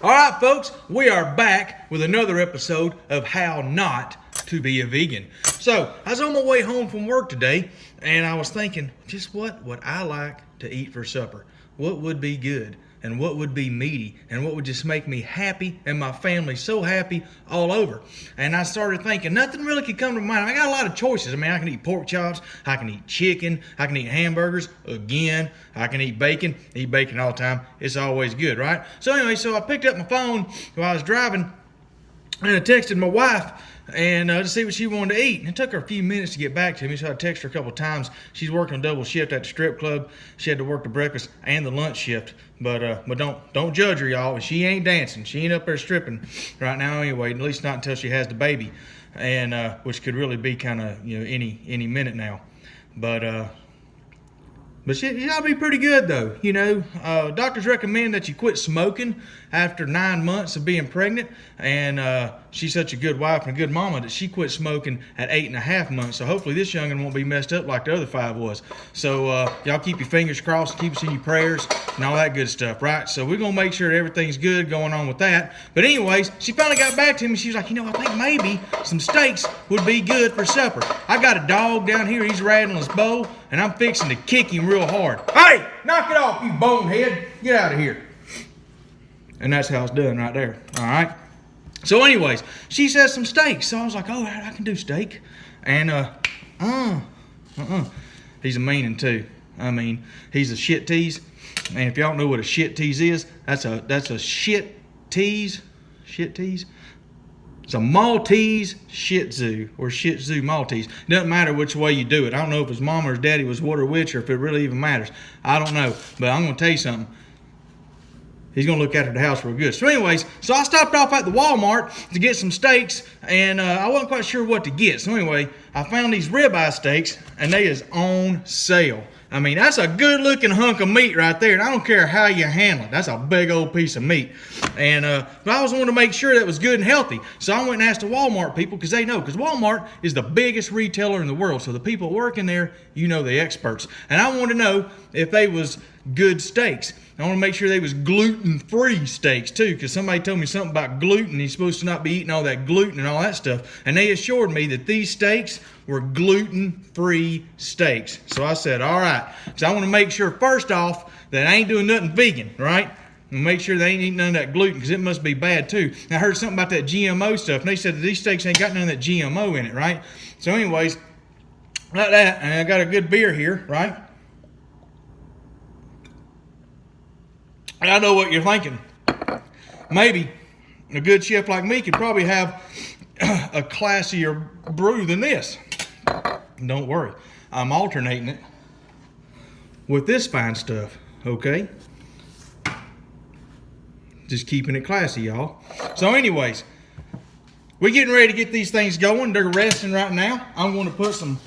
All right, folks, we are back with another episode of How Not to Be a Vegan. So, I was on my way home from work today, and I was thinking, just what would I like to eat for supper? What would be good? And what would be meaty? And what would just make me happy and my family so happy all over? And I started thinking, nothing really could come to mind. I got a lot of choices. I mean, I can eat pork chops, I can eat chicken, I can eat hamburgers, again, I can eat bacon. I eat bacon all the time. It's always good, right? So anyway, I picked up my phone while I was driving, and I texted my wife and to see what she wanted to eat. And it took her a few minutes to get back to me, so I texted her a couple of times. She's working a double shift at the strip club. She had to work the breakfast and the lunch shift. But don't judge her, y'all. She ain't dancing. She ain't up there stripping right now anyway, at least not until she has the baby, and which could really be kind of any minute now. But she ought to be pretty good, though. Doctors recommend that you quit smoking after 9 months of being pregnant. And she's such a good wife and a good mama that she quit smoking at 8.5 months. So hopefully this youngin' won't be messed up like the other 5 was. So y'all keep your fingers crossed, keep us in your prayers, and all that good stuff, right? So we're going to make sure that everything's good going on with that. But anyways, she finally got back to me. She was like, I think maybe some steaks would be good for supper. I got a dog down here. He's rattling his bowl, and I'm fixing to kick him real hard. Hey, knock it off, you bonehead. Get out of here. And that's how it's done right there. All right. So anyways, she says some steaks. So I was like, oh, I can do steak. And he's a meanin' too. I mean, he's a shit tease. And if y'all don't know what a shit tease is, that's a shit tease. Shit tease. It's a Maltese Shih Tzu or Shih Tzu Maltese. Doesn't matter which way you do it. I don't know if his mom or his daddy was what or which, or if it really even matters. I don't know. But I'm going to tell you something. He's going to look after the house real good. So anyways, I stopped off at the Walmart to get some steaks, and I wasn't quite sure what to get. So anyway, I found these ribeye steaks, and they is on sale. I mean, that's a good-looking hunk of meat right there, and I don't care how you handle it. That's a big old piece of meat. And but I was wanting to make sure that it was good and healthy. So I went and asked the Walmart people, because they know. Because Walmart is the biggest retailer in the world. So the people working there, the experts. And I wanted to know if they was good steaks. I want to make sure they was gluten-free steaks, too, because somebody told me something about gluten. He's supposed to not be eating all that gluten and all that stuff. And they assured me that these steaks were gluten-free steaks. So I said, all right. So I want to make sure, first off, that I ain't doing nothing vegan, right? And make sure they ain't eating none of that gluten, because it must be bad, too. And I heard something about that GMO stuff, and they said that these steaks ain't got none of that GMO in it, right? So anyways, like that, and I got a good beer here, right? And I know what you're thinking. Maybe a good chef like me could probably have a classier brew than this. Don't worry. I'm alternating it with this fine stuff, okay? Just keeping it classy, y'all. So anyways, we're getting ready to get these things going. They're resting right now. I'm going to put some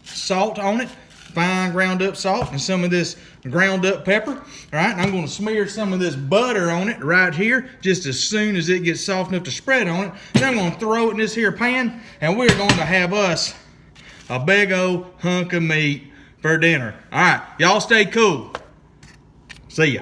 salt on it. Fine ground up salt and some of this ground up pepper. All right, and I'm going to smear some of this butter on it right here just as soon as it gets soft enough to spread on it. Then I'm going to throw it in this here pan, and we're going to have us a big old hunk of meat for dinner. All right, y'all stay cool. See ya.